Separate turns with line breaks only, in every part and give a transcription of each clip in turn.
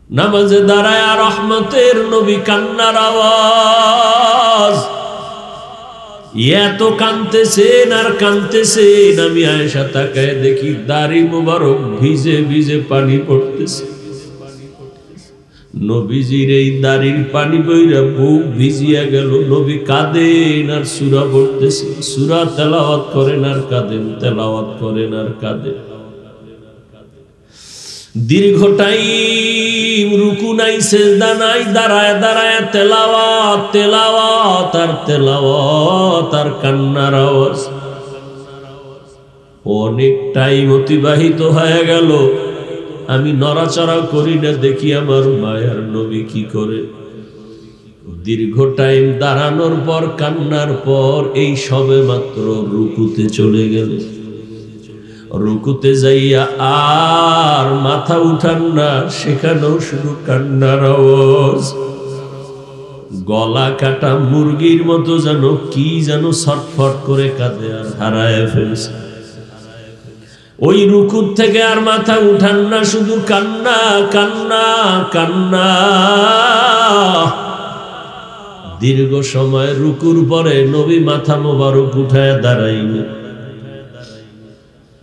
নামাজে দাঁড়ায় রহমতের নবী কান্নার আওয়াজ, এত কাঁদতেছেন আর কাঁদতেছেন। আমি আয়েশা তাকায় দেখি দাড়ি মুবারক ভিজে ভিজে পানি পড়তেছে। নবীজির এই দাড়ির পানি বইরা বুক ভিজিয়া গেল। নবী কাঁদেন আর সূরা পড়তেছে, সূরা তেলাওয়াত করেন আর কাঁদেন, তেলাওয়াত করেন আর কাঁদেন। দীর্ঘ টাইম রুকু নাই, সেজদা নাই, দাঁড়ায় দাঁড়ায় তেলাওয়াত, তেলাওয়াত আর তেলাওয়াত আর কান্নার আওয়াজ। অনেক টাইম অতিবাহিত হয়ে গেল, আমি নড়াচড়া করি না, দেখি আমার মায়ার নবী কি করে। দীর্ঘ টাইম দাঁড়ানোর পর, কান্নার পর এই সবে মাত্র রুকুতে চলে গেল। রুকুতে যাইয়া আর মাথা উঠান না, সেখানেও শুধু কান্নার আওয়াজ। গলা কাটা মুরগির মতো যেন কি যেন ছটফট করে কাঁদে আর হারায় ফেলছে। ওই রুকুর থেকে আর মাথা উঠান না, শুধু কান্না কান্না কান্না। দীর্ঘ সময় রুকুর পরে নবী মাথা মোবারক উঠায় দাঁড়াইনি।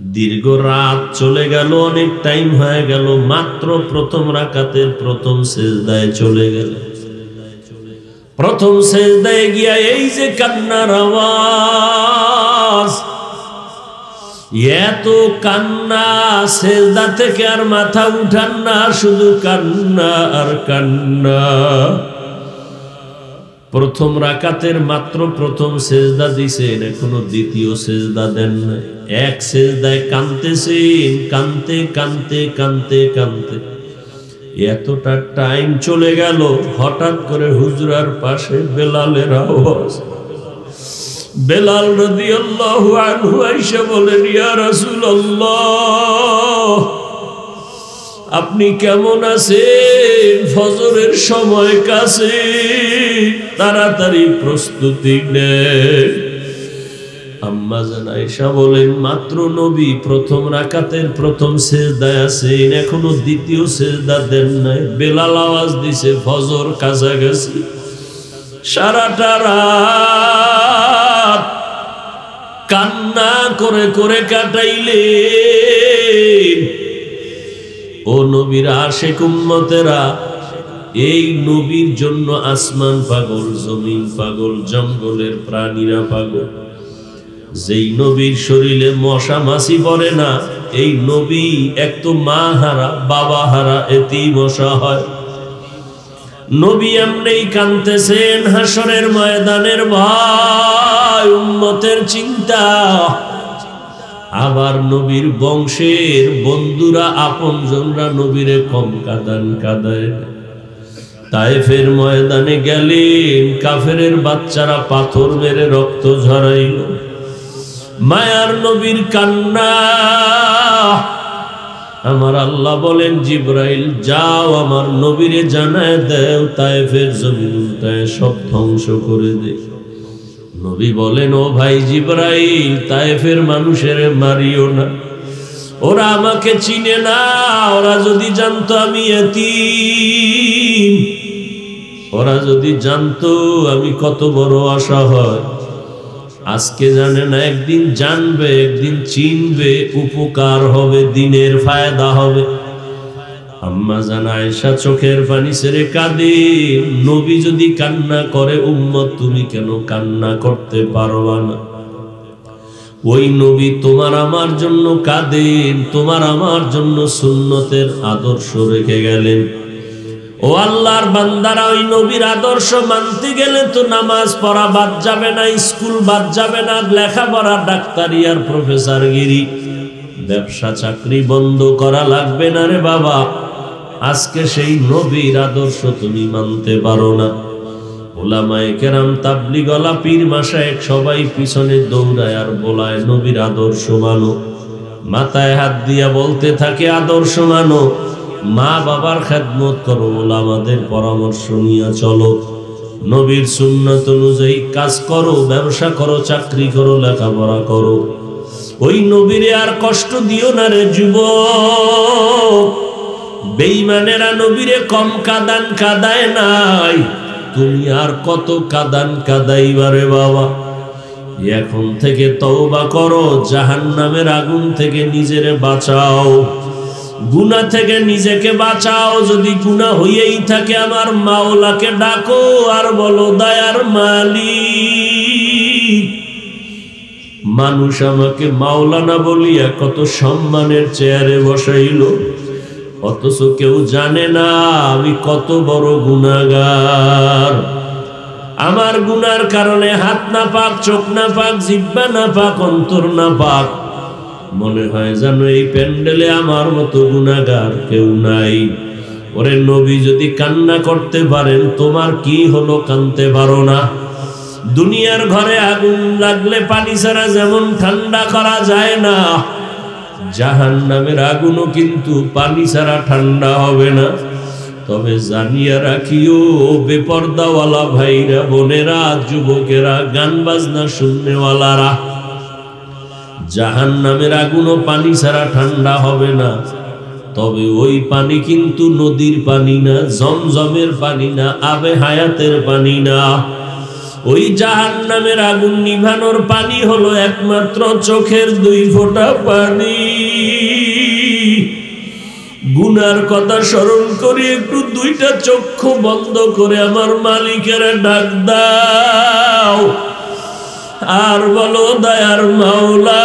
দীর্ঘ রাত চলে গেল, অনেক টাইম হয়ে গেল, মাত্র প্রথম রাকাতের প্রথম সেজদায় চলে গেল। প্রথম সেজদায় গিয়া এই যে কান্নার আওয়াজ, এত কান্না, সেজদা থেকে আর মাথা উঠান না, শুধু কান্না আর কান্না। প্রথম রাকাতের মাত্র প্রথম সেজদা দিছেন, এখনো দ্বিতীয় সেজদা দেন না। এক সেজদায় কাঁদতেছেন, কাঁদতে কাঁদতে কাঁদতে কাঁদতে এতটা টাইম চলে গেল। হঠাৎ করে হুজরার পাশে বেলালের আওয়াজ। বেলাল রাদিয়াল্লাহু আনহু আয়েশা বলেন, ইয়া রাসূলুল্লাহ, আপনি কেমন আছেন? ফজরের সময় কাছে, তাড়াতাড়ি প্রস্তুতি নেন। আম্মা জান আয়েশা বলেন, মাত্র নবী প্রথম রাকাতের প্রথম সেজদায় আছেন, এখনো দ্বিতীয় সেজদা দেন নাই। বেলাল আওয়াজ দিছে, ফজর কাছাকাছি। সারাটা রাত কান্না করে করে কাটাইলেন। ও নবীর আশিক উম্মতেরা, এই নবীর জন্য আসমান পাগল, জমিন পাগল, জঙ্গলের প্রাণীরা পাগল। যেই নবীর শরীরে মশা মাছি পড়ে না, এই নবী এক তো মা হারা, বাবা হারা, এতেই মশা হয়। নবী এমনি কাঁদতেছেন হাসরের ময়দানের ভয়, উম্মতের চিন্তা। আবার নবীর বংশের বন্ধুরা, আপনজনরা নবীরে কম কাঁদায়। তায়েফের ময়দানে গেলেন, কাফেরের বাচ্চারা পাথর মেরে রক্ত ঝরাইল। মায়ার নবীর কান্না। আমার আল্লাহ বলেন, জিবরাইল যাও আমার নবীরে জানায় দেও, তায়েফের জমিন উল্টায় সব ধ্বংস করে দে। নবী বলেন, ও ভাই জিবরাইল, তায়েফের মানুষের মারিও না, ওরা আমাকে চিনে না। ওরা যদি জানতো আমি এতিম, ওরা যদি জানতো আমি কত বড় অসহায়, আজকে জানে না, একদিন জানবে, একদিন চিনবে, উপকার হবে, দিনের ফায়দা হবে। আম্মা জান আয়েশা চোখের পানি ছেড়ে কাঁদে। নবী যদি কান্না করে, উম্মত তুমি কেন কান্না করতে পারবা না? ওই নবী তোমার আমার জন্য কাঁদেন, তোমার আমার জন্য সুন্নতের আদর্শ রেখে গেলেন। ও আল্লাহর বান্দারা, ওই নবীর আদর্শ মানতে গেলে তো নামাজ পড়া বাদ যাবে না, স্কুল বাদ যাবে না, লেখাপড়া, ডাক্তারি আর প্রফেসরগিরি, ব্যবসা চাকরি বন্ধ করা লাগবে না রে বাবা। আজকে সেই নবীর আদর্শ তুমি মানতে পারো না। ওলামায়ে কেরাম, তাবলীগওয়ালা, পীর মাশায়েখ সবাই পিছনে দৌড়ায় আর বলায় নবীর আদর্শ মানো। মাথায় হাত দিয়া বলতে থাকে আদর্শ মানো, মা বাবার খেদমত করো, ওলামাদের পরামর্শ নিয়ে চলো, নবীর সুন্নাত অনুযায়ী কাজ করো, ব্যবসা করো, চাকরি করো, লেখাপড়া করো। ওই নবীরে আর কষ্ট দিও না রে যুবক। বেঈমানেরা নবীরে কম কাদান কাদায় নাই, তুমি আর কত কাদান কাদাইবারে বাবা। এখন থেকে তওবা করো, জাহান্নামের আগুন থেকে নিজেরে বাঁচাও, গুনাহ থেকে নিজেকে বাঁচাও। যদি গুনাহ হইয়াই থাকে আমার মাওলাকে ডাকো আর বলো দয়ার মালিক। মানুষ আমাকে মাওলানা বলিয়া কত সম্মানের চেয়ারে বসাইল, অথচ কেউ জানে না আমি কত বড় গুনাহগার। আমার গুনার কারণে হাত না পাক, চোখ না পাক, জিহ্বা না পাক, অন্তর না পাক। মনে হয় যেন এই প্যান্ডেলে আমার মতো গুনাহগার কেউ নাই। ওরে নবী যদি কান্না করতে পারেন, তোমার কি হলো কাঁদতে পারো না? দুনিয়ার ঘরে আগুন লাগলে পানি ছাড়া যেমন ঠান্ডা করা যায় না, জাহান্নামের আগুনও কিন্তু পানি ছাড়া ঠান্ডা হবে না। তবে জানিয়া রাখিও বেপর্দাওয়ালা ভাইরা, বোনেরা, যুবকেরা, গান বাজনা শুননেওয়ালারা, জাহান্নামের আগুনও পানি ছাড়া ঠান্ডা হবে না। তবে ওই পানি কিন্তু নদীর পানি না, জমজমের পানি না, আবে হায়াতের পানি না। ওই জাহান্নামের আগুন নিভানোর পানি হলো একমাত্র চোখের 2 ফোঁটা পানি। গুনার কথা স্মরণ করি, একটু 2টা চক্ষু বন্ধ করে আমার মালিকের ডাক দাও আর বলো দয়ার মাওলা,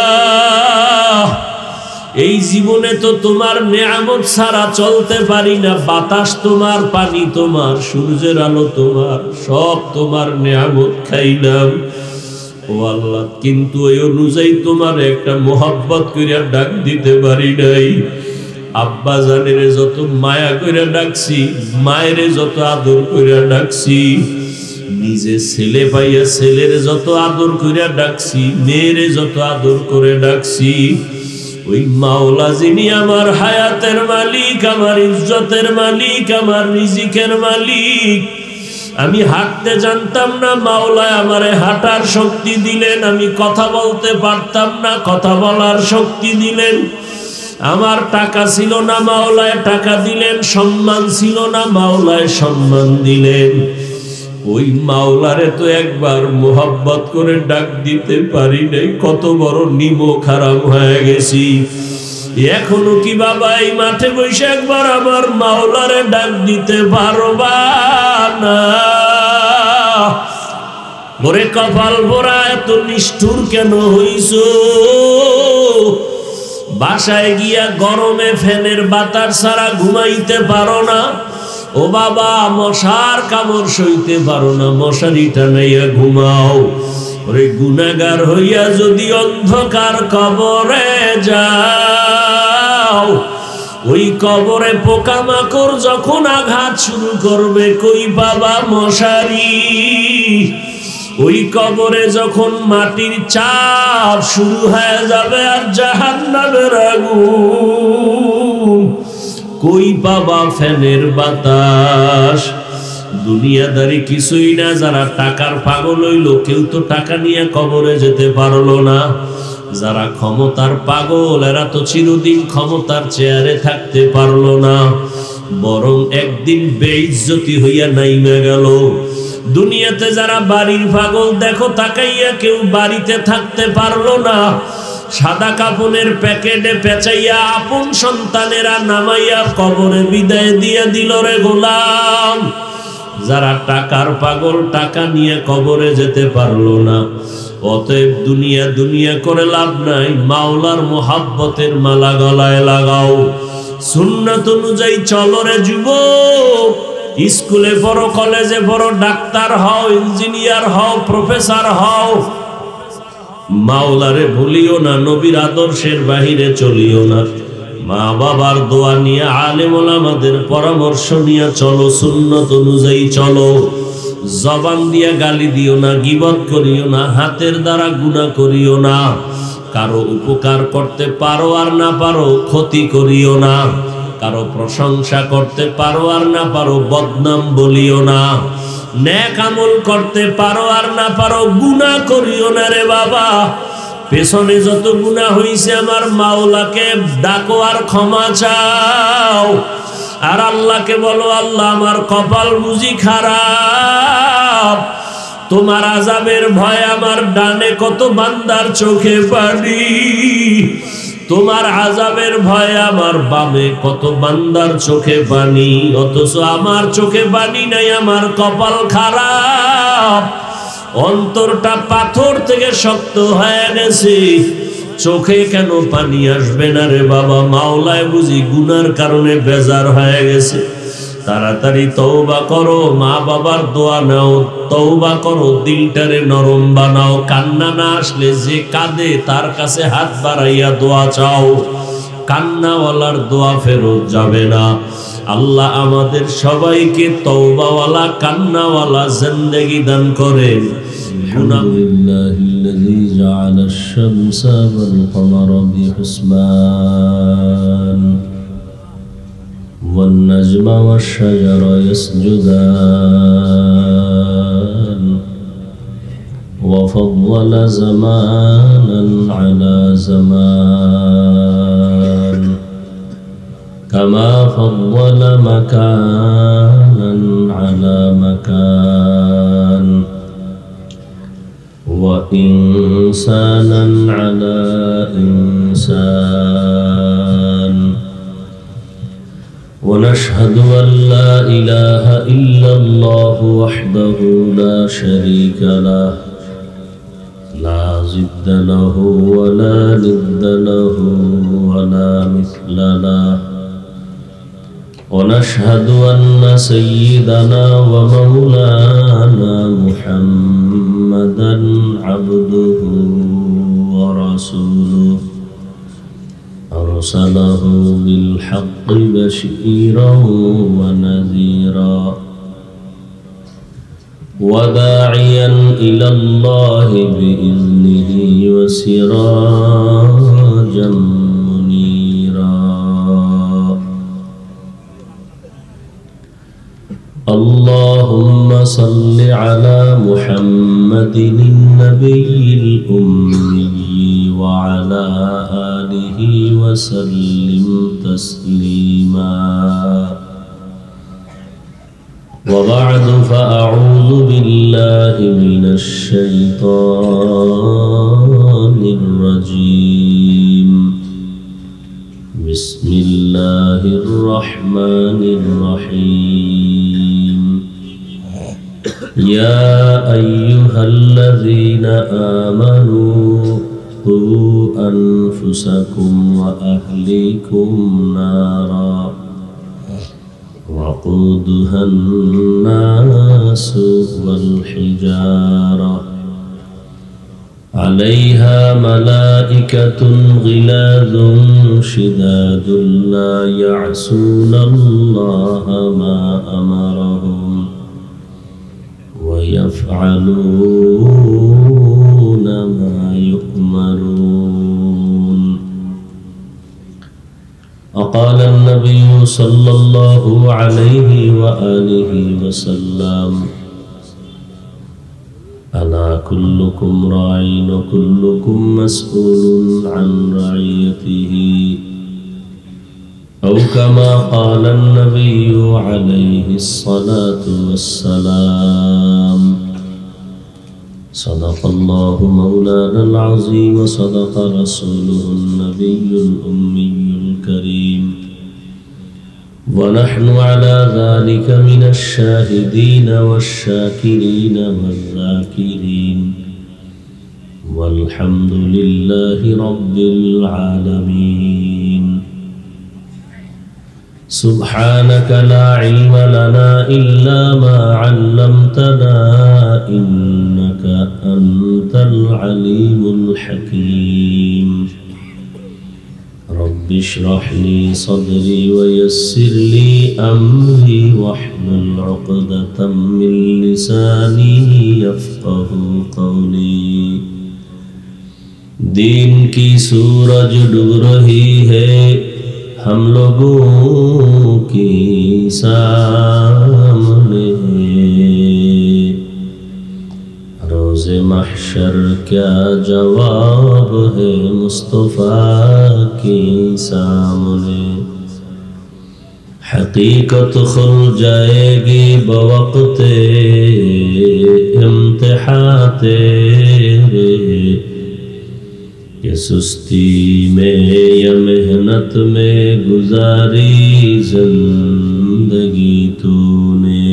এই জীবনে তো তোমার নেয়ামত ছাড়া চলতে পারি না। বাতাস তোমার, পানি তোমার, সূর্যের আলো তোমার, সব তোমার নেয়ামত খাইলাম ও আল্লাহ, কিন্তু ওই অনুযায়ী তোমার একটা মোহাব্বত কইরা ডাক দিতে পারি নাই। আব্বা জানের যত মায়া কইরা ডাকছি, মায়ের যত আদর কইরা ডাকছি, নিজে ছেলে পাইয়া ছেলের যত আদর কইরা ডাকছি, মেয়ের যত আদর করে ডাকছি, ওই মাওলা যিনি আমার হায়াতের মালিক, আমার ইজ্জতের মালিক, আমার রিজিকের মালিক, আমি হাঁটতে জানতাম না, মাওলায় আমারে হাঁটার শক্তি দিলেন। আমি কথা বলতে পারতাম না, কথা বলার শক্তি দিলেন। আমার টাকা ছিল না, মাওলায় টাকা দিলেন। সম্মান ছিল না, মাওলায় সম্মান দিলেন। ওই মাওলারে তো একবার মোহাব্বত করে ডাক দিতে পারি নাই, কত বড় নিমক হারাম হয়ে গেছি। এখনো কি বাবা এই মাঠে বসে একবার আমার মাওলারে ডাক দিতে পারবা না? ওরে কপাল পোড়া, এত নিষ্ঠুর কেন হইছো? বাসায় গিয়া গরমে ফ্যানের বাতাস ছাড়া ঘুমাইতে পারো না। ও বাবা, মশার কামড় সইতে পারো না, মশারি টানাইয়া ঘুমাও। ওরে গুনাহগার হইয়া যদি অন্ধকার কবরে যাও, ওই কবরে পোকামাকড় যখন আঘাত শুরু করবে, কই বাবা মশারি? ওই কবরে যখন মাটির চাপ শুরু হয়ে যাবে আর জাহান্নামের আগুন, কই পাবা ফ্যানের বাতাস? দুনিয়াদারি কিছুই না। যারা টাকার পাগল হইল, কেউ তো টাকা নিয়ে কবরে যেতে পারলো না। যারা ক্ষমতার পাগল, এরা তো চিরদিন ক্ষমতার চেয়ারে থাকতে পারলো না, বরং একদিন বেইজ্জতি হইয়া নাইমা গেল। দুনিয়াতে যারা বাড়ির পাগল, দেখো তাকাইয়া, কেউ বাড়িতে থাকতে পারলো না। সাদা কাপড়ের প্যাকেটে পেঁচাইয়া আপন সন্তানেরা নামাইয়া কবরে বিদায় দিয়ে দিল রে গোলাম। যারা টাকার পাগল, টাকা নিয়ে কবরে যেতে পারলো না। অতএব দুনিয়া দুনিয়া করে লাভ নাই, মাওলার মোহাব্বতের মালা গলায় লাগাও। সুন্নাত অনুযায়ী চলো রে যুবক। স্কুলে পড়ো, কলেজে পড়ো, ডাক্তার হও, ইঞ্জিনিয়ার হও, প্রফেসর হও, মাওলারে ভুলিও না, নবীর আদর্শের বাহিরে চলিও না। মা বাবার দোয়া নিয়ে, আলেম ওলামাদের পরামর্শ নিয়ে চলো, সুন্নত অনুযায়ী চলো। জবান দিয়া গালি দিও না, গীবত করিও না, হাতের দ্বারা গুনাহ করিও না। কারো উপকার করতে পারো আর না পারো ক্ষতি করিও না। কারো প্রশংসা করতে পারো আর না পারো বদনাম বলিও না। নেক আমল করতে পারো আর না পারো গুনাহ করিও না রে বাবা। পেছনে যত গুনাহ হইছে আমার মাওলাকে ডাকো আর ক্ষমা চাও। আর আল্লাহকে বলো, আল্লাহ আমার কপাল বুঝি খারাপ, তোমার আযাবের ভয় আমার ডানে কত বান্দার চোখে পানি, তোমার আযাবের ভয় আমার বামে কত বান্দার চোখে পানি, অথচ আমার চোখে পানি নাই, আমার কপাল খারাপ, অন্তরটা পাথর থেকে শক্ত হয়ে গেছে, চোখে কেন পানি আসবে না রে বাবা? মাওলায় বুঝি গুনার কারণে বেজার হয়ে গেছে। তাড়াতাড়ি তওবা করো, মা বাবার দোয়া নাও, তওবা করো, দিলটারে নরম বানাও, কান্না না আসলে যে কাঁদে তার কাছে হাত বাড়াইয়া দোয়া চাও, কান্নাওয়ালার দোয়া ফেরত যাবে না। আল্লাহ আমাদের সবাইকে তওবাওয়ালা কান্নাওয়ালা জিন্দেগি দান করেন।
আলহামদুলিল্লাহিল্লাযী জাআলাশ শামসা ওয়াল কমারা বিহুসবান ওয়ান নাজমা ওয়াশ শাজারা ইয়াসজুদান ওয়া ফাদ্দালা জামানান আলা জামান কামা ফাদ্দালা মাকানান আলা মাকান وإنسانا على إنسان ونشهد أن لا إله إلا الله وحده لا شريك له لا ضد له ولا ند له ولا مثل له ونشهد أن سيدنا ومولانا محمدا عبده ورسوله أرسله بالحق بشيرا ونذيرا وداعيا إلى الله بإذنه وسراجا اللهم صل على محمد النبي الأمي وعلى آله وسلم تسليما وبعد فأعوذ بالله من الشيطان الرجيم بسم الله الرحمن الرحيم يا أيها الذين آمنوا قوا أنفسكم وأهليكم نارا وقودها الناس والحجارة عليها ملائكة غلاظ شداد لا يعصون الله ما أمرهم ويفعلون ما يؤمرون وقال النبي صلى الله عليه وآله وسلم ألا كلكم راع وكلكم مسؤول عن رعيته أو كما قال النبي عليه الصلاة والسلام صدق الله مولانا العظيم وصدق رسوله النبي الأمي الكريم ونحن على ذلك من الشاهدين والشاكرين والذاكرين والحمد لله رب العالمين سبحانك لا علم لنا إلا ما علمتنا إنك أنت العليم الحكيم رب اشرح لي صدري ويسر لي أمري واحلل عقدة من لساني يفقه قولي دین کی سورج ڈوب رہی ہے ہم لوگوں کی سامنے روز محشر کیا جواب ہے مصطفیٰ کے سامنے हकीकत खुल जाएगी बवक़्ते इम्तिहाते ये सुस्ती में या मेहनत में गुजारी जिंदगी तूने।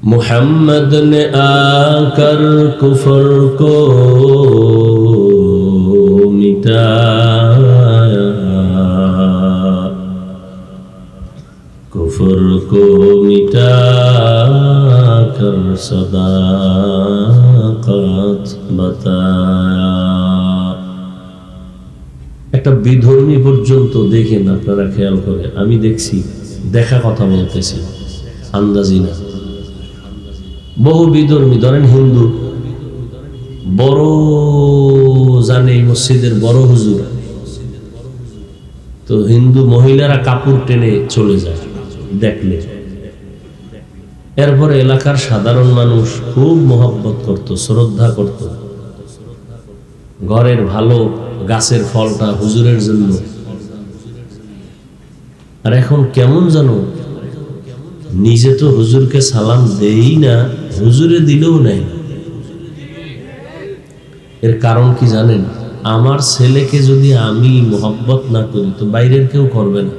मुहम्मद ने आकर कुफर को मिटाया, कुफर को मिटा कर सदाकत बताया। একটা বিধর্মী পর্যন্ত দেখেন, আপনারা খেয়াল করে, আমি দেখছি, দেখা কথা বলতেছি, আন্দাজি না। বহু বিধর্মী, ধরেন হিন্দু, বড় জানে মসজিদের বড় হুজুর, তো হিন্দু মহিলারা কাপড় টেনে চলে যায় দেখলে। এরপরে এলাকার সাধারণ মানুষ খুব মহব্বত করত, শ্রদ্ধা করত, ঘরের ভালো গাছের ফলটা হুজুরের জন্য। আর এখন কেমন জানো, নিজে তো হুজুরকে সালাম দেই না, হুজুরে দিলেও নাই। এর কারণ কি জানেন? আমার ছেলেকে যদি আমি মহব্বত না করি তো বাইরের কেউ করবে না।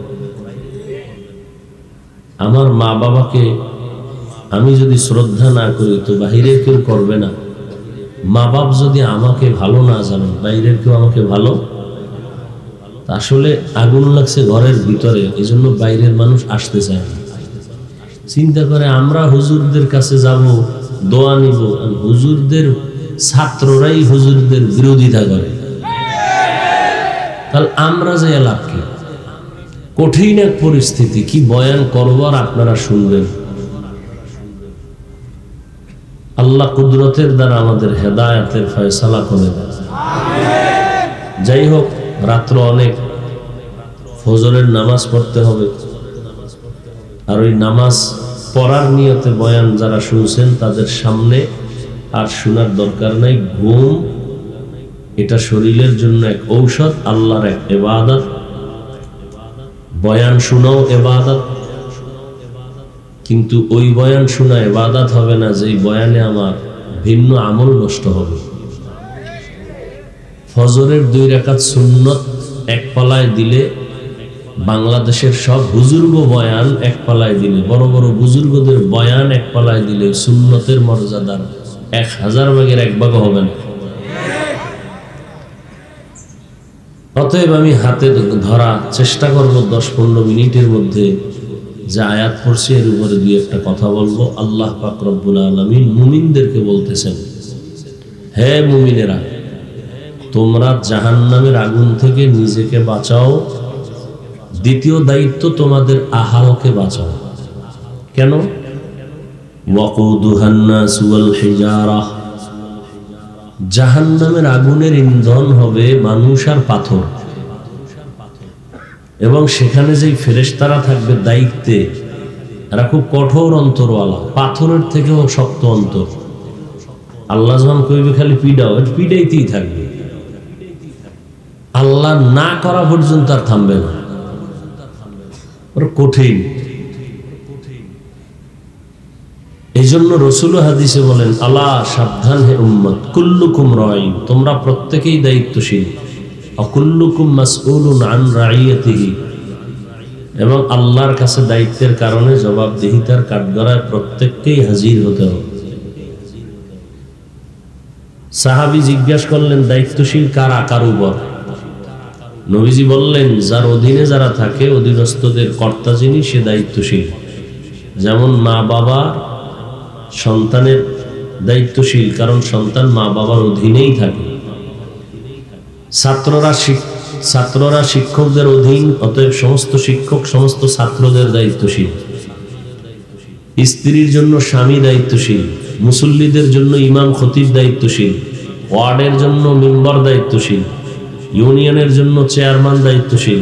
আমার মা বাবাকে আমি যদি শ্রদ্ধা না করি তো বাইরের কেউ করবে না। মা বাপ যদি আমাকে ভালো না জানে, বাইরের কেউ আমাকে ভালো। আসলে আগুন লাগছে ঘরের ভিতরে, এই জন্য বাইরের মানুষ আসতে চায় না। চিন্তা করে আমরা হুজুরদের কাছে যাব, দোয়া নিব, হুজুরদের ছাত্ররাই হুজুরদের বিরোধিতা করে, তাহলে আমরা যে লাভ কি? কঠিন এক পরিস্থিতি, কি বয়ান করবার আপনারা শুনবেন। আল্লাহ কুদরতের দ্বারা আমাদের হেদায়েতের ফয়সালা করে দেন। যাই হোক, রাত্র অনেক, ফজরের নামাজ পড়তে হবে। আর ওই নামাজ পড়ার নিয়তে বয়ান যারা শুনছেন তাদের সামনে আর শোনার দরকার নাই। ঘুম এটা শরীরের জন্য এক ঔষধ, আল্লাহর এক ইবাদত। বয়ান শোনাও ইবাদত, কিন্তু ওই বয়ান শোনা ইবাদত হবে না যেই বয়ানে আমার ভিন্ন আমল নষ্ট হবে। ফজরের 2 রাকাত সুন্নত এক পালায় দিলে, বাংলাদেশের সব বুজুর্গ বয়ান এক পালায় দিলে, বড় বড় বুজুর্গদের বয়ান এক পালায় দিলে সুন্নতের মর্যাদার 1000 ভাগের 1 ভাগ হবে না। অতএব আমি হাতে ধরা চেষ্টা করব 10-15 মিনিটের মধ্যে যে আয়াত পড়ছি এর উপরে 2-1টা কথা বলবো। আল্লাহ পাক রব্বুল আলামিন মুমিনদেরকে বলতেছেন, হে মুমিনেরা, তোমরা জাহান্নামের আগুন থেকে নিজেকে বাঁচাও। দ্বিতীয় দায়িত্ব, তোমাদের আহালকে বাঁচাও। কেন? ওয়াকুদুহান নাস ওয়াল হিজারাহ, জাহান্নামের আগুনের ইন্ধন হবে মানুষ আর পাথর, এবং সেখানে যেই ফেরেশতারা থাকবে দায়িত্বে, এরা খুব কঠোর অন্তরওয়ালা, পাথরের থেকেও শক্ত অন্তর। আল্লাহ যখন কইবে খালি পিডাও, পিডাইতেই থাকবে, আল্লাহ না করা পর্যন্ত আর থামবে না। ওরা কঠিন। এই জন্য রাসূল হাদিসে বলেন, আলা সাবধান হে উম্মত, কুল্লুকুম রাঈন, তোমরা প্রত্যেকেই দায়িত্বশীল, অকুল্লুকুম মাসউলুন আন রাইয়াতিহি, এবং আল্লাহর কাছে দায়িত্বের কারণে জবাবদিহিতার কাঠগড়ায় প্রত্যেককেই হাজির হতে হবে। সাহাবী জিজ্ঞাসা করলেন, দায়িত্বশীল কারা, কার উপর? নবীজি বললেন, যার অধীনে যারা থাকে, অধীনস্থদের কর্তা যিনি, সে দায়িত্বশীল। যেমন মা বাবা সন্তানের দায়িত্বশীল, কারণ সন্তান মা বাবার অধীনেই থাকে। ছাত্ররা শিক্ষকদের অধীন, অতএব সমস্ত শিক্ষক সমস্ত ছাত্রদের দায়িত্বশীল। স্ত্রীর জন্য স্বামী দায়িত্বশীল, মুসল্লিদের জন্য ইমাম খতিব দায়িত্বশীল, ওয়ার্ডের জন্য মেম্বার দায়িত্বশীল, ইউনিয়নের জন্য চেয়ারম্যান দায়িত্বশীল,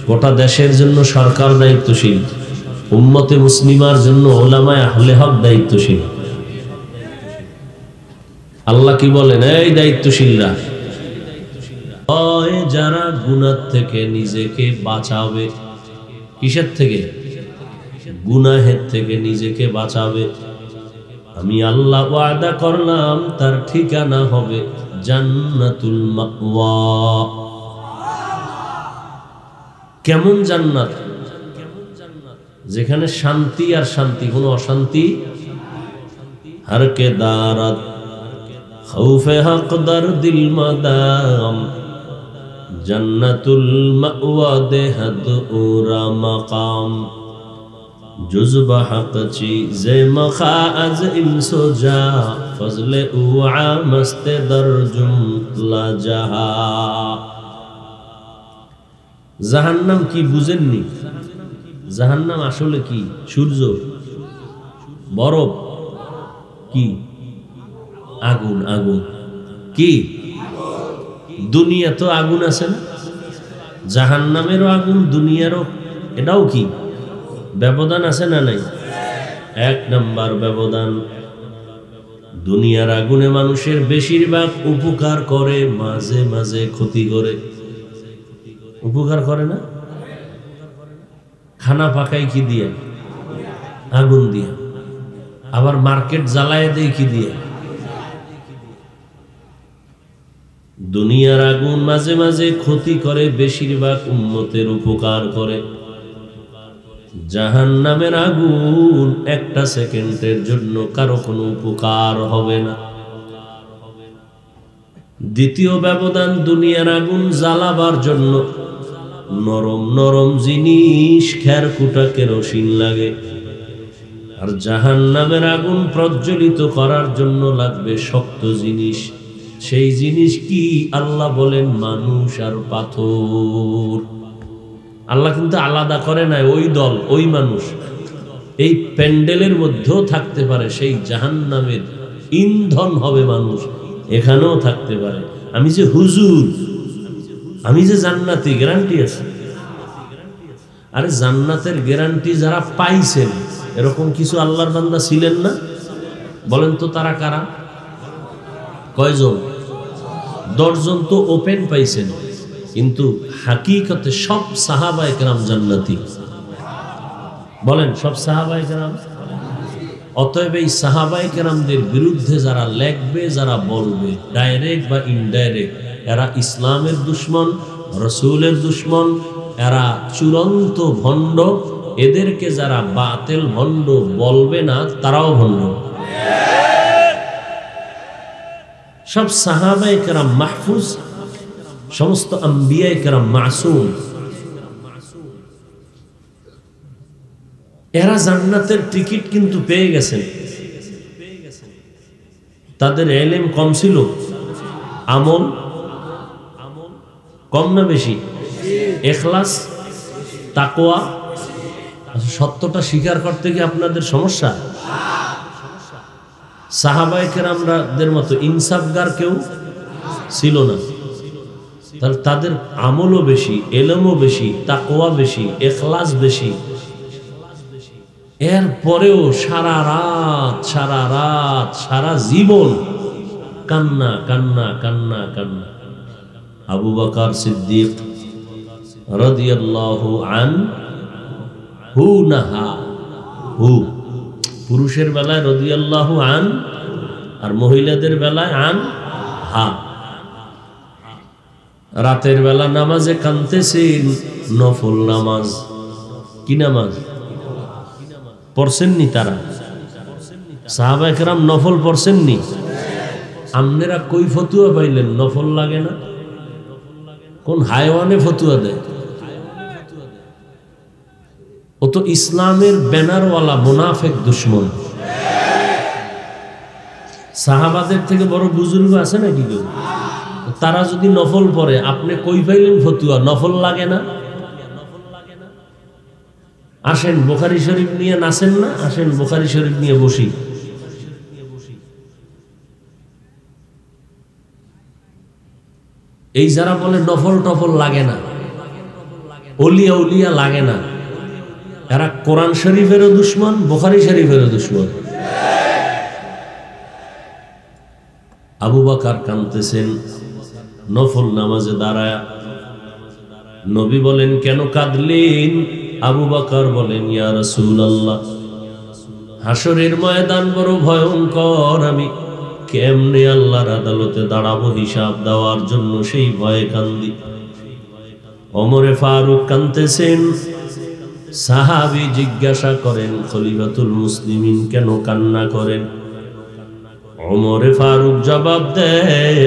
গোটা দেশের জন্য সরকার দায়িত্বশীল, উম্মতে মুসলিমার জন্য উলামায়ে আহলে হক দায়িত্বশীল। আল্লাহ কি বলেন? এই দায়িত্বশীলরা, যারা গুনাহ থেকে নিজেকে বাঁচাবে। কিসের থেকে? গুনাহের থেকে নিজেকে বাঁচাবে। আমি আল্লাহ ওয়াদা করলাম তার ঠিকানা হবে জান্নাতুল মাওয়া। কেমন জান্নাত? যেখানে শান্তি আর শান্তি, কোনো অশান্তি। हर के दारत खौफे हक दर दिल मदाम जन्नतुल मअवा देहद उरा मकाम जुज़्ब हक चीज़े मखा अज इंसो जा फजले उआ मस्ते दर जुमला जहा। জাহান্নাম কি বুঝেননি? জাহান্নাম আসলে কি? সূর্য, বরফ, কি? আগুন। আগুন কি? দুনিয়া তো আগুন আছে না? জাহান্নামেরও আগুন, দুনিয়ারও। এটাও কি? ব্যবধান আছে না নাই? এক নাম্বার ব্যবধান। দুনিয়ার আগুনে মানুষের বেশিরভাগ উপকার করে, মাঝে মাঝে ক্ষতি করে। উপকার করে না? খানা পাকাই কি দিয়ে? আগুন দিয়ে। আবার মার্কেট জ্বালায় দেয় কি দিয়ে? দুনিয়ার আগুন মাঝে মাঝে ক্ষতি করে, বেশিরভাগ উম্মতের উপকার করে। জাহান্নামের আগুন একটা সেকেন্ডের জন্য কারো কোনো উপকার হবে না। দ্বিতীয় ব্যবধান, দুনিয়ার আগুন জ্বালাবার জন্য নরম নরম জিনিস, খেরকুটা কেরোসিন লাগে। আর জাহান্নামের আগুন প্রজ্বলিত করার জন্য লাগবে শক্ত জিনিস। সেই জিনিস কি? আল্লাহ বলেন মানুষ আর পাথর। আল্লাহ কিন্তু আলাদা করে নাই ওই দল, ওই মানুষ। এই প্যান্ডেলের মধ্যেও থাকতে পারে, সেই জাহান্নামের ইন্ধন হবে মানুষ, এখানেও থাকতে পারে। আমি যে হুজুর, আমি যে জান্নাতি, গ্যারান্টি আছে। আরে জান্নাতের গ্যারান্টি যারা পাইছেন, এরকম কিছু আল্লাহর বান্দা ছিলেন না? বলেন তো তারা কারা? কয়জন? 10 জন তো ওপেন পাইছেন, কিন্তু হাকিকতে সব সাহাবায়ে কেরাম জান্নাতি। বলেন সব সাহাবায়ে কেরাম। অতএব এই সাহাবায়ে কেরামদের বিরুদ্ধে যারা লেখবে, যারা বলবে, ডাইরেক্ট বা ইনডাইরেক্ট, এরা ইসলামের দুশ্মন, রসুলের দুশ্মন, এরা চূড়ান্ত ভণ্ড। এদেরকে যারা বাতিল ভণ্ড বলবে না, তারাও ভণ্ড। সব সাহাবায়ে কেরাম মাহফুজ, সমস্ত আম্বিয়ায়ে কেরাম মাসুম। এরা জান্নাতের টিকিট কিন্তু পেয়ে গেছেন। তাদের ইলম কম ছিল, আমল কম না বেশি? ইখলাস, তাকওয়া। সত্যটা স্বীকার করতে কি আপনাদের সমস্যা? সাহাবায়ে কেরামদের মতো ইনসাফগার কেউ ছিল না। তাহলে তাদের আমলও বেশি, ইলমও বেশি, তাকওয়া বেশি, ইখলাস বেশি। এরপরেও সারা রাত সারা জীবন কান্না কান্না কান্না কান্না। আবু বকর সিদ্দিক রাদিয়াল্লাহু আনহু নাহা, পুরুষের বেলায় রাদিয়াল্লাহু আন, আর মহিলাদের বেলায় আনহা। রাতের বেলা নামাজে কাঁদতেছেন, নফল নামাজ। কি নামাজ পড়ছেননি তারা? সাহাবায়ে কেরাম নফল পড়ছেননি? আপনারা কই ফতুয়া পাইলেন নফল লাগে না? কোন হায়ওয়ানে ফতুয়া দেয়? ও তো ইসলামের ব্যানারওয়ালা মুনাফিক দুশ্মন। সাহাবাদের থেকে বড় বুজুর্গ আছে নাকি কেউ? তারা যদি নফল পড়ে, আপনি কই পাইলেন ফতুয়া নফল লাগে না? আসেন বুখারী শরীফ নিয়ে নাচেন না? আসেন বুখারী শরীফ নিয়ে বসি। এই যারা বলে নফল টফল লাগে না, ওলিয়া উলিয়া লাগে না, এরা কোরআন শরীফেরও দুশ্মন, বুখারী শরীফেরও দুশ্মন। আবু বকর কাঁদতেছেন,
নফল নামাজে দাঁড়ায় নবী বলেন, কেন কাঁদলেন? আবু বকর বলেন, ইয়া রাসূলুল্লাহ, হাসরের ময়দান বড় ভয়ঙ্কর, আমি কেমনে আল্লাহর আদালতে দাঁড়াবো হিসাব দেওয়ার জন্য, সেই ভয়ে কান্দি। ওমরে ফারুক কাঁদতেছেন। সাহাবী জিজ্ঞাসা করেন, খলিফাতুল মুসলিমিন কেন কান্না করেন? ওমরে ফারুক জবাব দেয়,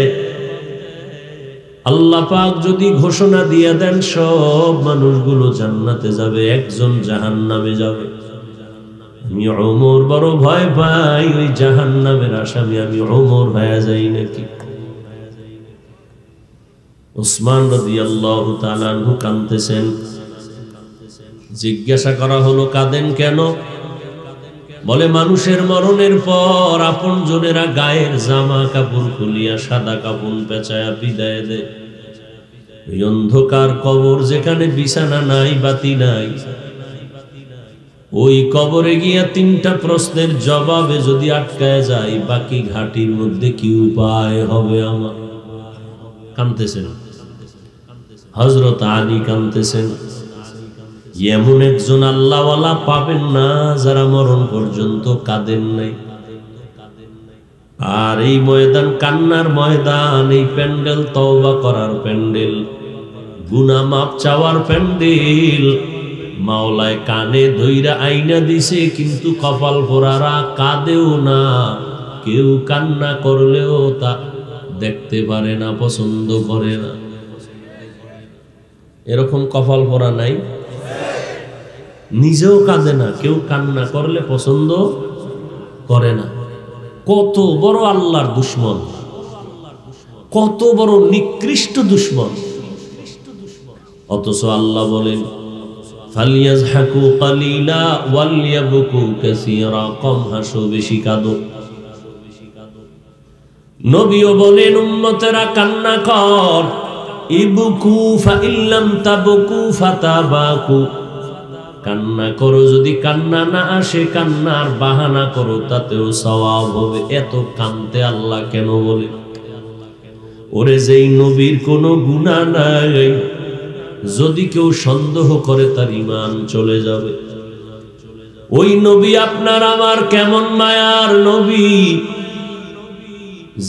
আল্লাহ পাক যদি ঘোষণা দিয়ে দেন সব মানুষগুলো জান্নাতে যাবে, একজন জাহান্নামে যাবে, আমি ওমর বড় ভয় পাই ওই জাহান্নামের আসামি আমি ওমর হয়ে যাই নাকি। উসমান রাদিয়াল্লাহু তাআলা আনহু কাঁদতেছেন। জিজ্ঞাসা করা হলো, কাঁদেন কেন? বলে, মানুষের মরণের পর আপন জনেরা গায়ের জামা কাপড় খুলিয়া সাদা কাপড় পেঁচায়া বিদায় দেয়। ওই অন্ধকার কবর, যেখানে বিছানা নাই, বাতি নাই, ওই কবরে গিয়া তিনটা প্রশ্নের জবাবে যদি আটকায় যায়, বাকি ঘাটির মধ্যে কি উপায় হবে আমার? কাঁদতেছেন। হযরত আলী কাঁদতেছেন। এমন একজন আল্লাহওয়ালা পাবেন না যারা মরণ পর্যন্ত কাঁদেন নাই। আর এই ময়দান কান্নার ময়দান, এই প্যান্ডেল তওবা করার প্যান্ডেল, গুনাহ মাপ চাওয়ার প্যান্ডেল। মাওলায় কানে ধইরা আইনা দিছে, কিন্তু কপাল পোড়ারা কাঁদেও না। কেউ কান্না করলেও তা দেখতে পারে না, পছন্দ করে না। এরকম কপাল পোড়া নাই? নিজেও কাঁদে না, কেউ কান্না করলে পছন্দ করে না। কত বড় আল্লাহর দুশমন, কত বড় নিকৃষ্ট দুশমন। অথচ আল্লাহ বলেন, ফালিয়াজহাকু কালিলা ওয়ালিয়াবকু কাসীরা, কম হাসো বেশি কাঁদো। নবীও বলেন, উম্মতেরা কান্না কর, ইবকু ফাইল্লাম তাবকু ফাতাবাকু, কান্না করো, যদি কান্না না আসে কান্নার বাহানা করো, তাতেও সওয়াব হবে। এত কাঁদতে আল্লাহ কেন বলে? ওরে যেই নবীর কোনো গুনাহ নাই, যদি কেউ সন্দেহ করে তার ঈমান চলে যাবে। ওই নবী আপনার আমার কেমন মায়ার নবী,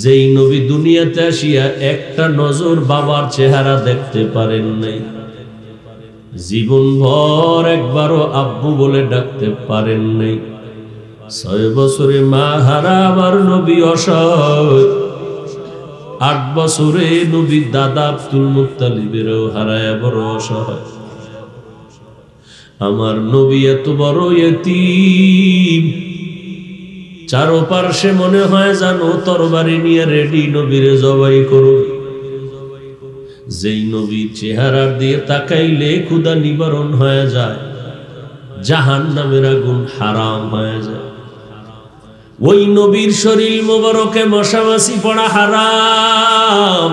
যেই নবী দুনিয়াতে আসিয়া একটা নজর বাবার চেহারা দেখতে পারেন নাই, জীবন ভর একবারও আব্বু বলে ডাকতে পারেন নাই। 6 বছরে মা হারা আমার নবী অসহায়, 8 বছরে নবীর দাদা আব্দুল মুত্তালিবেরও হারায় বড় অসহায়। আমার নবী এত বড় ইতিম, চারপাশে মনে হয় জানো তরবারি নিয়ে রেডি, নবীরে জবাই করো। যেই নবীর চেহারার দিয়ে তাকাইলে ক্ষুধা নিবারণ হয়ে যায়, জাহান্নামের আগুন হারাম হয়ে যায়। ওই নবীর শরীর মোবারকে মশামাছি পড়া হারাম।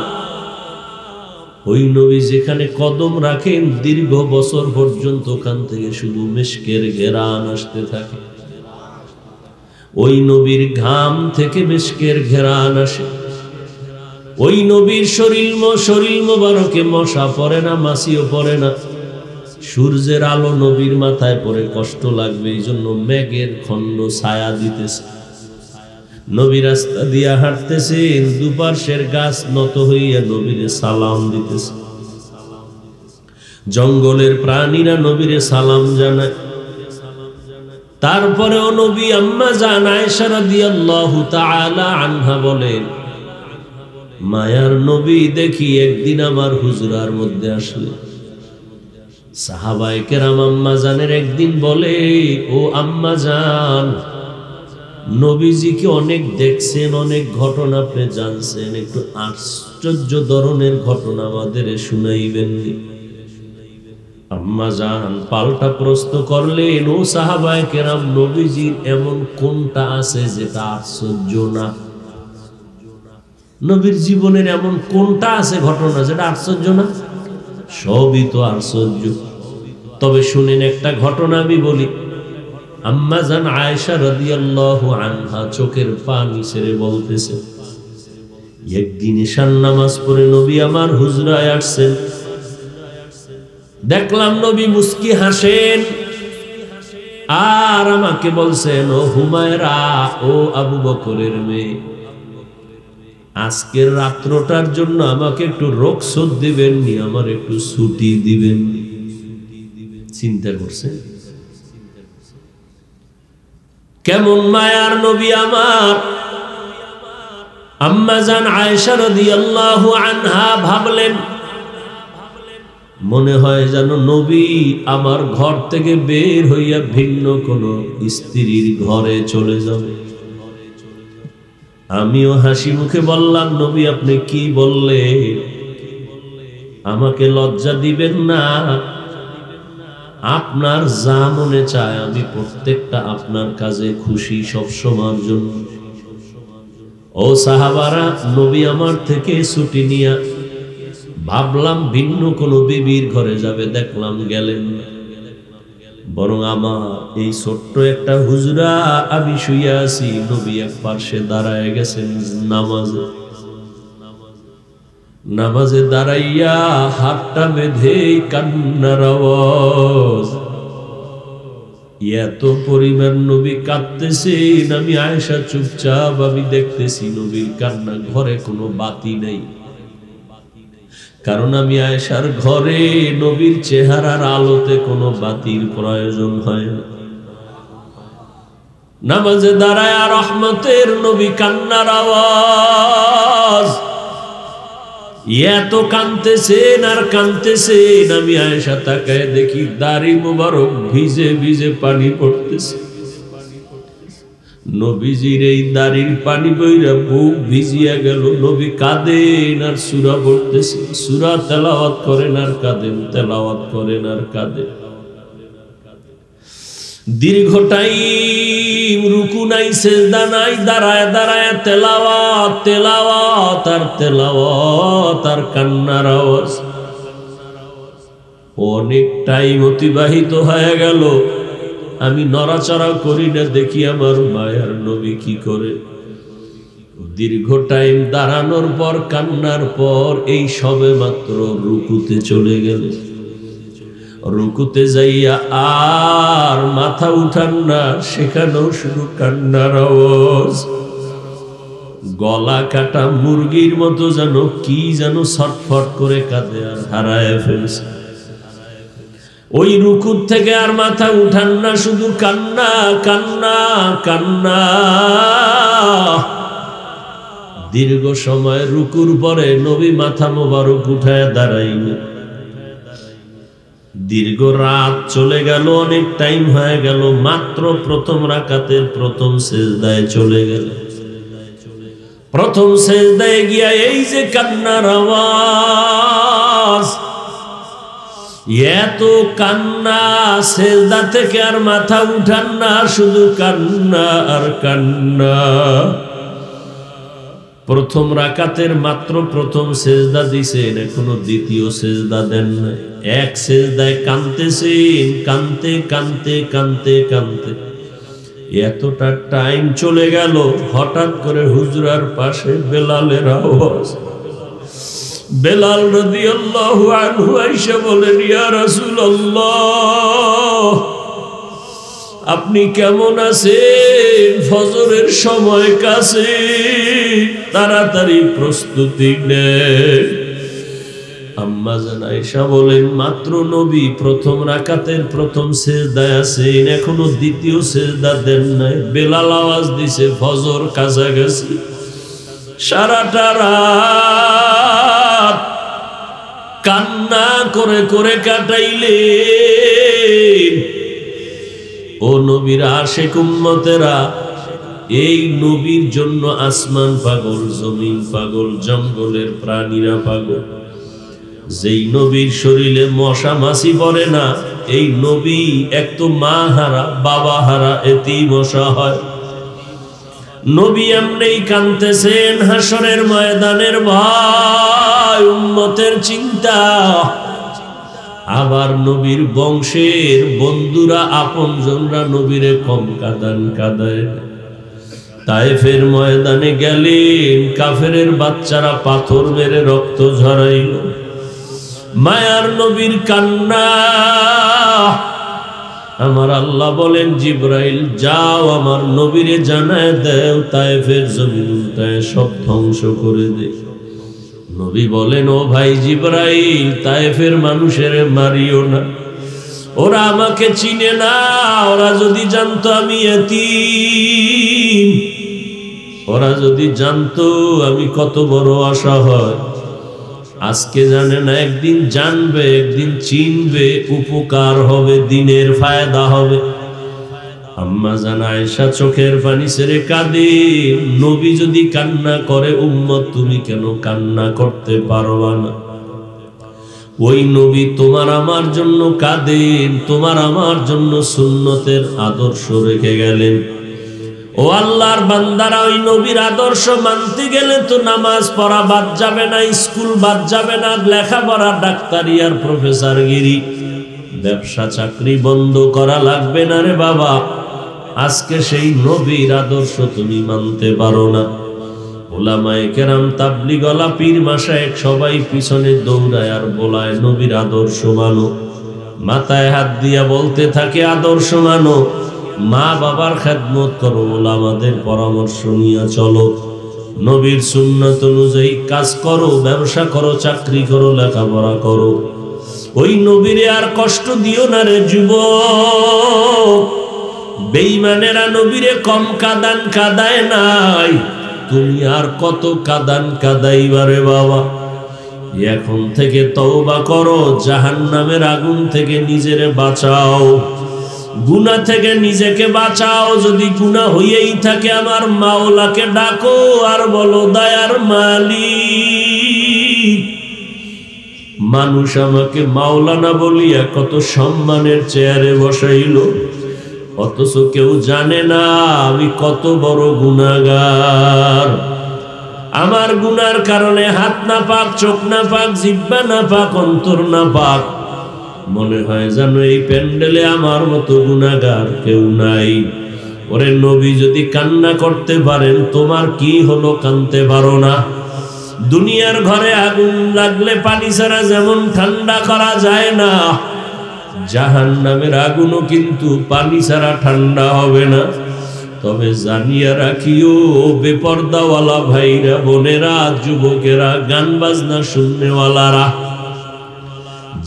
ওই নবী যেখানে কদম রাখেন দীর্ঘ বছর পর্যন্ত ওখান থেকে শুধু মিশকের ঘেরান আসতে থাকে। ওই নবীর ঘাম থেকে মিশকের ঘেরান আসে। ওই নবীর শরীর মোবারকে মশা পড়ে না, মাছিও পড়ে না। সূর্যের আলো নবীর মাথায় পড়ে কষ্ট লাগবে, এই জন্য মেঘের খণ্ড ছায়া দিতেছে। নবী রাস্তা দিয়া হাঁটতেছেন, দুপাশের গাছ নত হইয়া নবীরে সালাম দিতেছে। জঙ্গলের প্রাণীরা নবীরে সালাম জানায়। তারপরেও নবী আম্মা জান আয়েশা রাদিয়াল্লাহু তাআলা আনহা বলেন, মায়ার নবী দেখি একদিন আমার হুজরার মধ্যে আসলে। সাহাবায়ে কেরাম আম্মা জানের একদিন বলে, ও আম্মা জান, নবীজিকে অনেক দেখছেন, অনেক ঘটনা আপনি জানছেন, একটু আশ্চর্য ধরনের ঘটনা আমাদের শুনাইবেন। আম্মা জান পাল্টা প্রশ্ন করলেন, ও সাহাবায়ে কেরাম, নবীজির এমন কোনটা আছে যেটা আশ্চর্য না? নবীর জীবনের এমন কোনটা আছে ঘটনা যেটা আশ্চর্য না? সবই তো আশ্চর্য। তবে শুনেন একটা ঘটনা আমি বলি। আম্মা জান আয়েশা রাদিয়াল্লাহু আনহা চোখের পানি ছেড়ে বলতেছে, একদিন ঈশার নামাজ পড়ে নবী আমার হুজরায় আসছেন। দেখলাম নবী মুস্কি হাসেন আর আমাকে বলছেন, ও হুমায়রা, ও আবু বকরের মেয়ে, আজকের রাত্রটার জন্য আমাকে একটু রোকসত দিবেন নি, আমার একটু ছুটি দিবেন। চিন্তা করছেন কেমন মায়ার নবী আমার। আম্মা জান আয়েশা রাদিয়াল্লাহু আনহা ভাবলেন, মনে হয় যেন নবী আমার ঘর থেকে বের হইয়া ভিন্ন কোন স্ত্রীর ঘরে চলে যাবে। আমিও হাসি মুখে বললাম, নবী আপনি কি বললেন? আমাকে লজ্জা দিবেন না, আপনার যা মনে চায় আমি প্রত্যেকটা আপনার কাজে খুশি সব সময়ের জন্য। ও সাহাবারা, নবী আমার থেকে ছুটি নিয়া ভাবলাম ভিন্ন কোন বিবির ঘরে যাবে, দেখলাম গেলেন না, বরং আমার এই ছোট্ট একটা হুজরা আমি শুইয়া আছি, নবী এক পাশে দাঁড়ায় গেছেন নামাজে। নামাজে দাঁড়াইয়া হাতটা বেঁধে কান্নার আওয়াজ, এত পরিমাণ নবী কাঁদতেছেন। আমি আয়েশা চুপচাপ আমি দেখতেছি নবীর কান্না। ঘরে কোনো বাতি নেই, কারণ আমি আয়েশার ঘরে নবীর চেহারার আলোতে কোনো বাতির প্রয়োজন হয় না। নামাজে দাঁড়ায় রহমতের নবী কান্নার আওয়াজ, এত কাঁদতেছেন আর কাঁদতেছেন। আমি আয়েশা তাকায় দেখি দাড়ি মুবারক ভিজে ভিজে পানি পড়তেছে। নবীজির এই দাড়ির পানি বইরা বুক ভিজিয়া গেল। নবী কাঁদেন আর সূরা পড়তেছে, সূরা তেলাওয়াত করেন আর কাঁদেন, তেলাওয়াত করেন আর কাঁদেন। দীর্ঘ টাইম রুকু নাই, সেজদা নাই, দাঁড়ায় দাঁড়ায় তেলাওয়াত, তেলাওয়াত আর তেলাওয়াত আর কান্নার আওয়াজ। অনেক টাইম অতিবাহিত হয়ে গেল, আমি নড়াচড়া করি না, দেখি আমার মায়ার নবী কি করে। দীর্ঘ টাইম দাঁড়ানোর পর, কান্নার পর এই সবে মাত্র রুকুতে চলে গেল। রুকুতে যাইয়া আর মাথা উঠান না, সেখানেও শুধু কান্নার আওয়াজ। গলা কাটা মুরগির মতো যেন কি যেন ছটফট করে কাঁদে আর হারায় ফেলছে। ওই রুকুর থেকে আর মাথা উঠান না, শুধু কান্না কান্না কান্না। দীর্ঘ সময় রুকুর পরে নবী মাথা মোবারক উঠায় দাঁড়াইনি। দীর্ঘ রাত চলে গেল, অনেক টাইম হয়ে গেল, মাত্র প্রথম রাকাতের প্রথম সেজদায় চলে গেল। প্রথম সেজদায় গিয়া এই যে কান্নার আওয়াজ, এত কান্না, সেজদা থেকে আর মাথা উঠান না, শুধু কান্না আর কান্না। প্রথম রাকাতের মাত্র প্রথম সেজদা দিছেন, এখনো দ্বিতীয় সেজদা দেন না। এক সেজদায় কাঁদতেছেন, কাঁদতে কাঁদতে কাঁদতে কাঁদতে এতটা টাইম চলে গেল। হঠাৎ করে হুজরার পাশে বেলালের আওয়াজ। বেলাল রাদিয়াল্লাহু আনহু আয়েশা বলেন, ইয়া রাসূলুল্লাহ, আপনি কেমন আছেন? ফজরের সময় কাছে, তাড়াতাড়ি প্রস্তুতি নেন। আম্মা জান আয়েশা বলেন, মাত্র নবী প্রথম রাকাতের প্রথম সেজদায় আছেন, এখনো দ্বিতীয় সেজদা দেন নাই। বেলাল আওয়াজ দিছে, ফজর কাছাকাছি। সারাটা রাত কান্না করে করে কাটাইলেন। ও নবীর আশিক উম্মতেরা, এই নবীর জন্য আসমান পাগল, জমিন পাগল, জঙ্গলের প্রাণীরা পাগল। যেই নবীর শরীরে মশা মাছি পড়ে না, এই নবী এক তো মা হারা, বাবা হারা, এতেই মশা হয়। নবী এমনি কাঁদতেছেন হাসরের ময়দানের ভয়, উম্মতের চিন্তা। আবার নবীর বংশের বন্ধুরা, আপনজনরা নবীরে কম কাঁদায়। তায়েফের ময়দানে গেলেন, কাফেরের বাচ্চারা পাথর মেরে রক্ত ঝরাইল। মায়ার নবীর কান্না। আমার আল্লাহ বলেন, জিব্রাইল যাও আমার নবীরে জানায় দেও তায়েফের জমিন উল্টায় সব ধ্বংস করে দে। নবী বলেন, ও ভাই জিব্রাইল, তায়েফের মানুষের মারিও না, ওরা আমাকে চিনে না। ওরা যদি জানতো আমি এতিম, ওরা যদি জানতো আমি কত বড় অসহায়, আজকে জানে না, একদিন জানবে, একদিন চিনবে, উপকার হবে, দিনের ফায়দা হবে। আম্মা জান আয়েশা চোখের পানি ছেড়ে কাঁদে। নবী যদি কান্না করে, উম্মত তুমি কেন কান্না করতে পারবা না? ওই নবী তোমার আমার জন্য কাঁদেন, তোমার আমার জন্য সুন্নতের আদর্শ রেখে গেলেন। ও আল্লাহর বান্দারা, ওই নবীর আদর্শ মানতে গেলে তো নামাজ পড়া বাদ যাবে না, স্কুল বাদ যাবে না, লেখাপড়া, ডাক্তারি আর প্রফেসরগিরি, ব্যবসা চাকরি বন্ধ করা লাগবে না রে বাবা। আজকে সেই নবীর আদর্শ তুমি মানতে পারো না। ওলামায়ে কেরাম, তাবলীগওয়ালা, পীর মাশায়েখ সবাই পিছনে দৌড়ায় আর বলায় নবীর আদর্শ মানো। মাথায় হাত দিয়া বলতে থাকে আদর্শ মানো, মা বাবার খেদমত করো, ওলামাদের পরামর্শ নিয়ে চলো, নবীর সুন্নাত অনুযায়ী কাজ করো, ব্যবসা করো, চাকরি করো, লেখাপড়া করো। ওই নবীরে আর কষ্ট দিও না রে যুবক। বেঈমানেরা নবীরে কম কাঁদান কাঁদায় নাই, তুমি আর কত কাঁদান কাঁদাইবারে বাবা। এখন থেকে তওবা করো, জাহান্নামের আগুন থেকে নিজেরে বাঁচাও, গুনাহ থেকে নিজেকে বাঁচাও। যদি গুনাহ হইয়াই থাকে, আমার মাওলাকে ডাকো আর বলো, দয়ার মালিক। মানুষ আমাকে মাওলানা বলিয়া কত সম্মানের চেয়ারে বসাইল, অথচ কেউ জানে না আমি কত বড় গুনাহগার। আমার গুনার কারণে হাত না পাক, চোখ না পাক, জিহ্বা না পাক, অন্তর না পাক। মনে হয় যেন এই প্যান্ডেলে আমার মতো গুনাহগার কেউ নাই। ওরে নবী যদি কান্না করতে পারেন, তোমার কি হলো কাঁদতে পারো না? দুনিয়ার ঘরে আগুন লাগলে পানি ছাড়া যেমন ঠান্ডা করা যায় না, জাহান্নামের আগুনও কিন্তু পানি ছাড়া ঠান্ডা হবে না। তবে জানিয়া রাখিও বেপর্দাওয়ালা ভাইরা, বোনেরা, যুবকেরা, গান বাজনা শুননেওয়ালারা,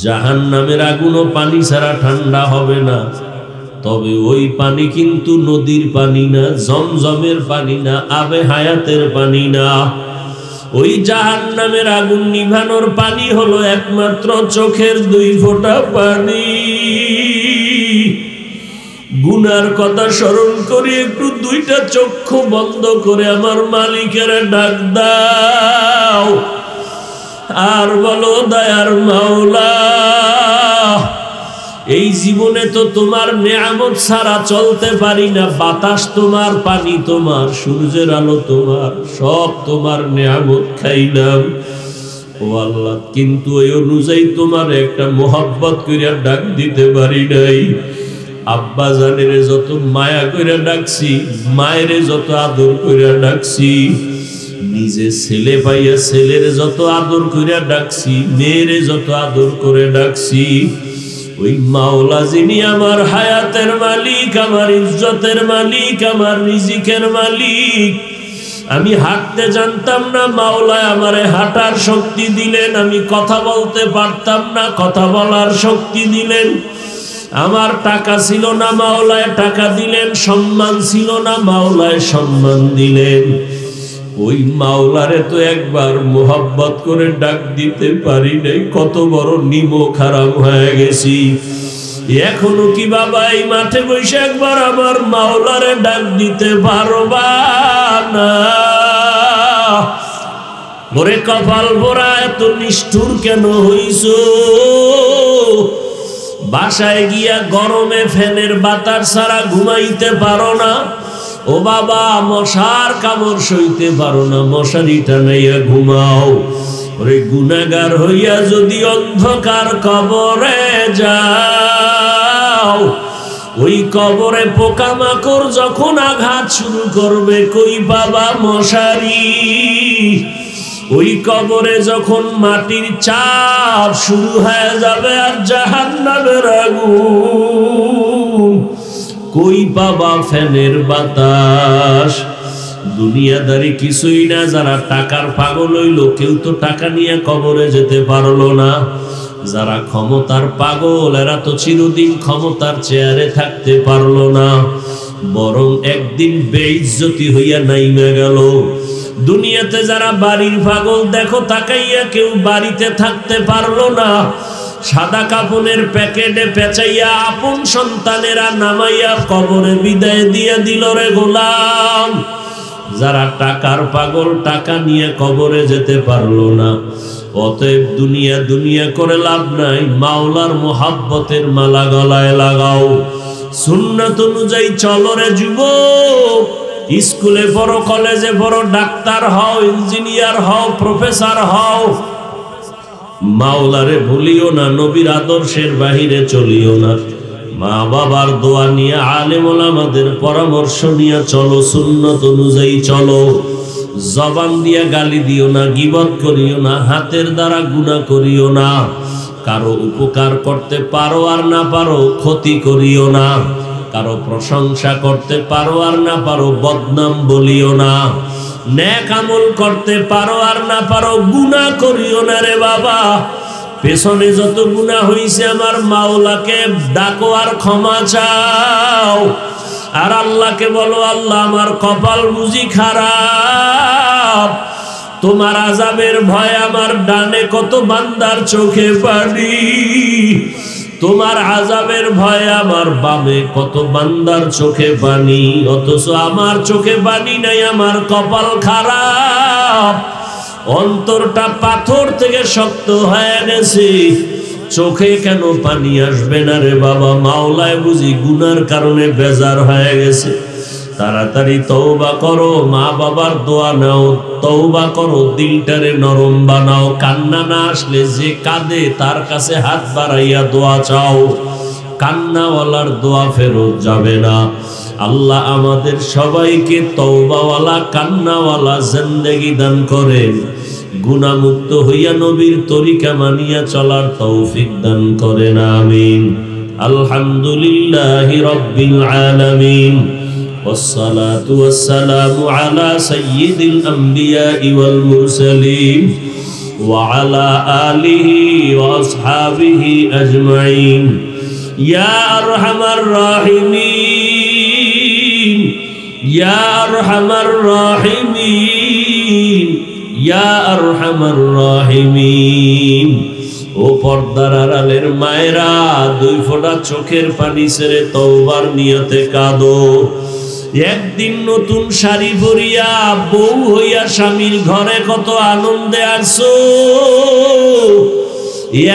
জাহান্নামের আগুনও পানি ছাড়া ঠান্ডা হবে না। তবে ওই পানি কিন্তু নদীর পানি না, জমজমের পানি না, আবে হায়াতের পানি না। ওই জাহান্নামের আগুন নিভানোর পানি হলো একমাত্র চোখের 2 ফোঁটা পানি। গুনার কথা স্মরণ করে একটু 2টা চক্ষু বন্ধ করে আমার মালিকের ডাক দাও আর বলো, দয়ার মাওলা, এই জীবনে তো তোমার নেয়ামত ছাড়া চলতে পারি না। বাতাস তোমার, পানি তোমার, সূর্যের আলো তোমার, সব তোমার নেয়ামত খাইলাম ও আল্লাহ, কিন্তু ওই অনুযায়ী তোমার একটা মোহাব্বত কইরা ডাক দিতে পারি নাই। আব্বা জানের যত মায়া কইরা ডাকছি, মায়ের যত আদর কইরা ডাকছি, নিজে ছেলে পাইয়া ছেলের যত আদর কইরা ডাকছি, মেয়ের যত আদর করে ডাকছি, ওই মাওলা যিনি আমার হায়াতের মালিক, আমার ইজ্জতের মালিক, আমার রিজিকের মালিক, আমি হাঁটতে জানতাম না, মাওলায় আমারে হাঁটার শক্তি দিলেন। আমি কথা বলতে পারতাম না, কথা বলার শক্তি দিলেন। আমার টাকা ছিল না, মাওলায় টাকা দিলেন। সম্মান ছিল না, মাওলায় সম্মান দিলেন। ওই মাওলারে তো একবার মোহাব্বত করে ডাক দিতে পারি নাই, কত বড় নিমক হারাম হয়ে গেছি। এখনো কি বাবা এই মাঠে বসে একবার আমার মাওলারে ডাক দিতে পারবা না? ওরে কপাল পোড়া, এত নিষ্ঠুর কেন হইছো? বাসায় গিয়া গরমে ফ্যানের বাতাস ছাড়া ঘুমাইতে পারো না। ও বাবা, মশার কামড় সইতে পারো না, মশারি টানাইয়া ঘুমাও। ওরে গুনাহগার হইয়া যদি অন্ধকার কবরে যাও, ওই কবরে পোকামাকড় যখন আঘাত শুরু করবে, কই বাবা মশারি। ওই কবরে যখন মাটির চাপ শুরু হয়ে যাবে আর জাহান্নামের আগুন, কই বাবা ফ্যানের বাতাস। দুনিয়াদারি কিছুই না, যারা টাকার পাগল হইল, কেউ তো টাকা নিয়ে কবরে যেতে পারলো না। যারা ক্ষমতার পাগল, এরা তো চিরদিন ক্ষমতার চেয়ারে থাকতে পারলো না, বরং একদিন বেইজ্জতি হইয়া নাইমা গেল। দুনিয়াতে যারা বাড়ির পাগল, দেখো তাকাইয়া, কেউ বাড়িতে থাকতে পারলো না, সাদা কাপড়ের প্যাকেটে পেঁচাইয়া আপন সন্তানেরা নামাইয়া কবরে বিদায় দিয়ে দিল রে গোলাম। যারা টাকার পাগল, টাকা নিয়ে কবরে যেতে পারলো না। অতএব দুনিয়া দুনিয়া করে লাভ নাই, মাওলার মোহাব্বতের মালা গলায় লাগাও, সুন্নাত অনুযায়ী চলো রে যুবক। স্কুলে পড়ো, কলেজে পড়ো, ডাক্তার হও, ইঞ্জিনিয়ার হও, প্রফেসর হও, মাওলারে ভুলিও না, নবীর আদর্শের বাহিরে চলিও না। মা বাবার দোয়া নিয়ে, আলেম ওলামাদের পরামর্শ নিয়ে চলো, সুন্নত অনুযায়ী চলো। জবান দিয়া গালি দিও না, গীবত করিও না, হাতের দ্বারা গুনাহ করিও না। কারো উপকার করতে পারো আর না পারো ক্ষতি করিও না। কারো প্রশংসা করতে পারো আর না পারো বদনাম বলিও না। নেক আমল করতে পারো আর না পারো গুনাহ করিও না রে বাবা। পেছনে যত গুনাহ হইছে, আমার মাওলাকে ডাকো আর ক্ষমা চাও। আর আল্লাহকে বলো, আল্লাহ আমার কপাল বুঝি খারাপ, তোমার আযাবের ভয় আমার ডানে কত বান্দার চোখে পানি, তোমার আযাবের ভয় আমার বামে কত বান্দার চোখে পানি, অথচ আমার চোখে পানি নাই, আমার কপাল খারাপ। অন্তরটা পাথর থেকে শক্ত হয়ে গেছে, চোখে কেন পানি আসবে না রে বাবা? মাওলায় বুঝি গুনার কারণে বেজার হয়ে গেছে। তাড়াতাড়ি তওবা করো, মা বাবার দোয়া নাও, তওবা করো, দিলটারে নরম বানাও। কান্না না আসলে যে কাঁদে তার কাছে হাত বাড়াইয়া দোয়া চাও, কান্নাওয়ালার দোয়া ফেরত যাবে না। আল্লাহ আমাদের সবাইকে তওবাওয়ালা, কান্নাওয়ালা জিন্দেগি দান করেন, গুনাহমুক্ত হইয়া নবীর তরিকা মানিয়া চলার তৌফিক দান করেন, আমিন। আলহামদুলিল্লাহি রাব্বিল আলামিন, والصلاة والسلام على سيد الأنبياء والمرسلين وعلى آله وأصحابه أجمعين يا أرحم الراحمين يا أرحم الراحمين يا أرحم الراحمين। ও পর্দার আড়ালের মায়েরা, দুই ফোঁটা চোখের পানি ছেড়ে তওবার নিয়তে কাঁদো। একদিন নতুন শাড়ি পরিয়া বউ হইয়া স্বামীর ঘরে কত আনন্দে আসছো,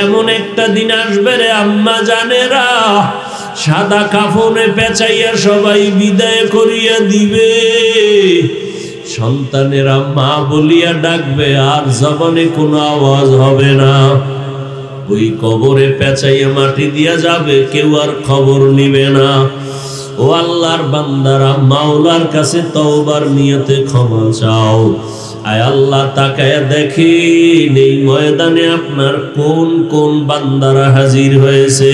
এমন একটা দিন আসবে রে আম্মা জানেরা, সাদা কাফনে পেঁচাইয়া সবাই বিদায় করিয়া দিবে। সন্তানেরা মা বলিয়া ডাকবে, আর জবানে কোনো আওয়াজ হবে না। ওই কবরে পেঁচাইয়া মাটি দিয়া যাবে, কেউ আর খবর নিবে না। ও আল্লাহর বান্দারা, মাওলার কাছে তওবার নিয়তে ক্ষমা চাও। আয় আল্লাহ, তাকায়া দেখেন এই ময়দানে আপনার কোন কোন বান্দারা হাজির হয়েছে,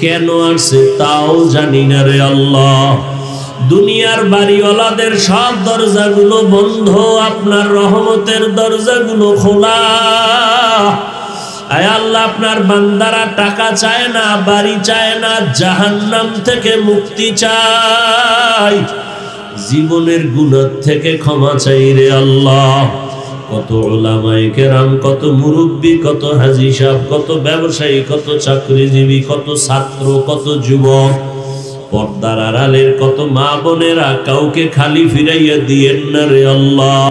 কেন আসছে তাও জানি না রে আল্লাহ। দুনিয়ার বাড়িওয়ালাদের সব দরজাগুলো বন্ধ, আপনার রহমতের দরজাগুলো খোলা। আয় আল্লাহ, আপনার বান্দারা টাকা চায় না, বাড়ি চায় না, জাহান্নাম থেকে মুক্তি চায়, জীবনের গুনাহ থেকে ক্ষমা চাই রে আল্লাহ। কত উলামায়ে কেরাম, কত মুরব্বী, কত হাজী সাহেব, কত ব্যবসায়ী, কত চাকরিজীবী, কত ছাত্র, কত যুবক, পর্দার আড়ালের কত মা বোনেরা, কাউকে খালি ফিরাইয়া দিয়েন না রে আল্লাহ।